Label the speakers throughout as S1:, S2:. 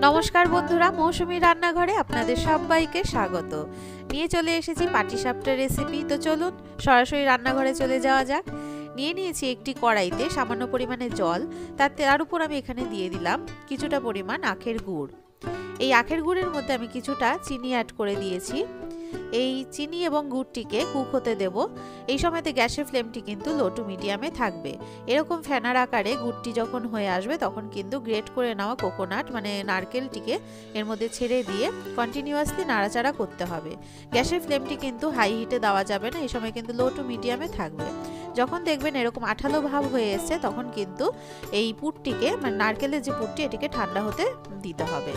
S1: নমস্কার বন্ধুরা, মৌসুমী রান্নাঘরে আপনাদের সবাইকে স্বাগত। নিয়ে চলে এসেছি পাটিসাপটা রেসিপি। তো চলুন সরাসরি রান্নাঘরে চলে যাওয়া যাক। নিয়ে নিয়েছি একটি কড়াইতে সামান্য পরিমাণে জল, তার উপর আমি এখানে দিয়ে দিলাম কিছুটা পরিমাণ আখের গুড়। এই আখের গুড়ের মধ্যে আমি কিছুটা চিনি অ্যাড করে দিয়েছি। এই চিনি এবং গুড়টিকে কুক হতে দেব। এই সময়তে গ্যাসের ফ্লেমটি কিন্তু লো টু মিডিয়ামে থাকবে। এরকম ফেনার আকারে গুড়টি যখন হয়ে আসবে তখন কিন্তু গ্রেট করে নেওয়া কোকোনাট মানে নারকেলটিকে এর মধ্যে ছেড়ে দিয়ে কন্টিনিউয়াসলি নাড়াচাড়া করতে হবে। গ্যাসের ফ্লেমটি কিন্তু হাই হিটে দেওয়া যাবে না, এই সময় কিন্তু লো টু মিডিয়ামে থাকবে। যখন দেখবেন এরকম আঠালো ভাব হয়ে এসছে তখন কিন্তু এই পুরটিকে মানে নারকেলের যে পুরটি এটিকে ঠান্ডা হতে দিতে হবে।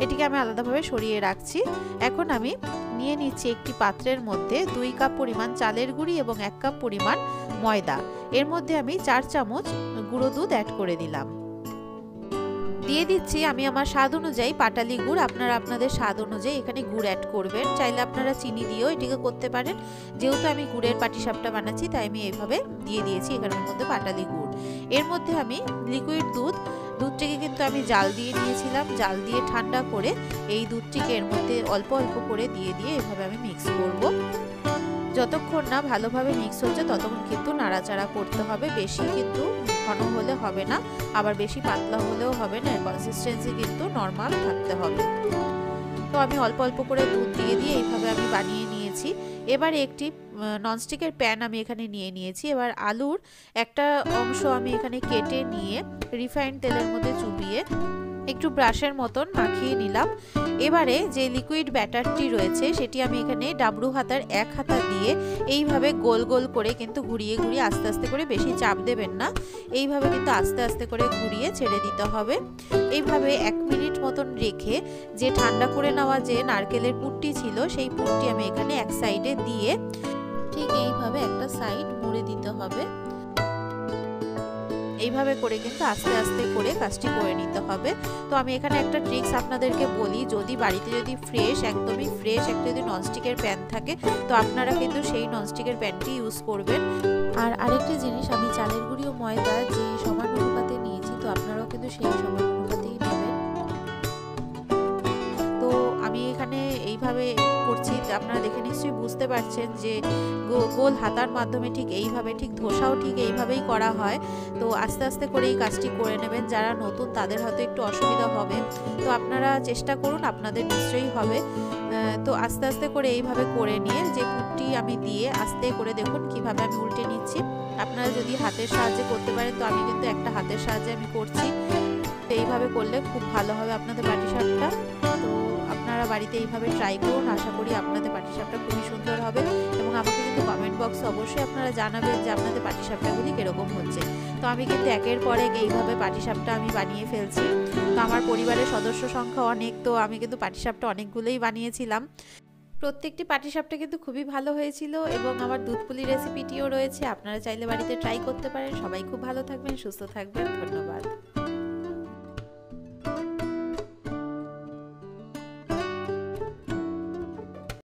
S1: এটিকে আমি আলাদাভাবে সরিয়ে রাখছি। এখন আমি নিয়ে নিচ্ছি একটি পাত্রের মধ্যে 2 কাপ পরিমাণ চালের গুঁড়ি এবং 1 কাপ পরিমাণ ময়দা। এর মধ্যে আমি 4 চামচ গুঁড়ো দুধ অ্যাড করে দিলাম। দিয়ে দিচ্ছি আমি আমার স্বাদ অনুযায়ী পাটালি গুড়। আপনারা আপনাদের স্বাদ অনুযায়ী এখানে গুড় অ্যাড করবেন। চাইলে আপনারা চিনি দিয়েও এটিকে করতে পারেন। যেহেতু আমি গুড়ের পাটিসাপটা বানাচ্ছি তাই আমি এইভাবে দিয়ে দিয়েছি এখানের মধ্যে পাটালি গুড়। এর মধ্যে আমি লিকুইড দুধটিকে কিন্তু আমি জাল দিয়ে নিয়েছিলাম। জাল দিয়ে ঠান্ডা করে এই দুধটিকে এর মধ্যে অল্প অল্প করে দিয়ে এভাবে আমি মিক্স করব। যতক্ষণ না ভালোভাবে মিক্স হচ্ছে ততক্ষণ কিন্তু নাড়াচাড়া করতে হবে। বেশি কিন্তু ঘন হলে হবে না, আবার বেশি পাতলা হলেও হবে না। এর কনসিস্টেন্সি কিন্তু নরমাল থাকতে হবে। তো আমি অল্প অল্প করে দুধ দিয়ে এইভাবে আমি বানিয়ে নিয়েছি। এবারে একটি ননস্টিকের প্যান আমি এখানে নিয়ে নিয়েছি। এবার আলুর একটা অংশ আমি এখানে কেটে নিয়ে রিফাইন্ড তেলের মধ্যে চুবিয়ে একটু ব্রাশের মতন মাখিয়ে নিলাম। এবারে যে লিকুইড ব্যাটারটি রয়েছে সেটি আমি এখানে ডাবরু হাতার 1 হাতা দিয়ে এইভাবে গোল গোল করে কিন্তু ঘুরিয়ে ঘুরিয়ে আস্তে আস্তে করে, বেশি চাপ দেবেন না, এইভাবে কিন্তু আস্তে আস্তে করে ঘুরিয়ে ছেড়ে দিতে হবে। এইভাবে 1 মিনিট মতন রেখে যে ঠান্ডা করে নেওয়া যে নারকেলের পুরটি ছিল সেই পুরটি আমি এখানে এক সাইডে দিয়ে ঠিক এইভাবে একটা সাইড মুড়ে দিতে হবে। এইভাবে করে কিন্তু আস্তে আস্তে করে কাজটি করে নিতে হবে। তো আমি এখানে একটা ট্রিক্স আপনাদেরকে বলি, যদি বাড়িতে যদি একদমই ফ্রেশ একটা যদি ননস্টিকের প্যান থাকে তো আপনারা কিন্তু সেই ননস্টিকের প্যানটি ইউজ করবেন। আর আরেকটা জিনিস, আমি চালের গুঁড়ি ও ময়দা যে সমান অনুপাতে নিয়েছি, তো আপনারাও কিন্তু সেই সমান অনুপাতেই নেবেন। তো আমি এখানে এইভাবে করছি, আপনারা দেখে নিশ্চয়ই বুঝতে পারছেন যে গোল হাতার মাধ্যমে ঠিক এইভাবে, ঠিক ধোসাও ঠিক এইভাবেই করা হয়। তো আস্তে আস্তে করে এই কাজটি করে নেবেন। যারা নতুন তাদের হয়তো একটু অসুবিধা হবে, তো আপনারা চেষ্টা করুন, আপনাদের নিশ্চয়ই হবে। তো আস্তে আস্তে করে এইভাবে করে নিয়ে যে পুরটি আমি দিয়ে আস্তে করে দেখুন কিভাবে আমি উল্টে নিচ্ছি। আপনারা যদি হাতের সাহায্যে করতে পারেন, তো আমি কিন্তু একটা হাতের সাহায্যে আমি করছি। এইভাবে করলে খুব ভালো হবে আপনাদের পাটিসাপটা। তো আপনারা বাড়িতে এইভাবে ট্রাই করুন, আশা করি আপনাদের পাটিসাপটা খুবই সুন্দর হবে। এবং আমাকে কিন্তু কমেন্ট বক্সে অবশ্যই আপনারা জানাবেন যে আপনাদের পাটিসাপটাগুলি কীরকম হচ্ছে। তো আমি কিন্তু একের পর এক এইভাবে পাটিসাপটা আমি বানিয়ে ফেলছি। তো আমার পরিবারের সদস্য সংখ্যা অনেক, তো আমি কিন্তু পাটিসাপটা অনেকগুলোই বানিয়েছিলাম। প্রত্যেকটি পাটিসাপটা কিন্তু খুবই ভালো হয়েছিল। এবং আমার দুধপুলি রেসিপিটিও রয়েছে, আপনারা চাইলে বাড়িতে ট্রাই করতে পারেন। সবাই খুব ভালো থাকবেন, সুস্থ থাকবেন। ধন্যবাদ।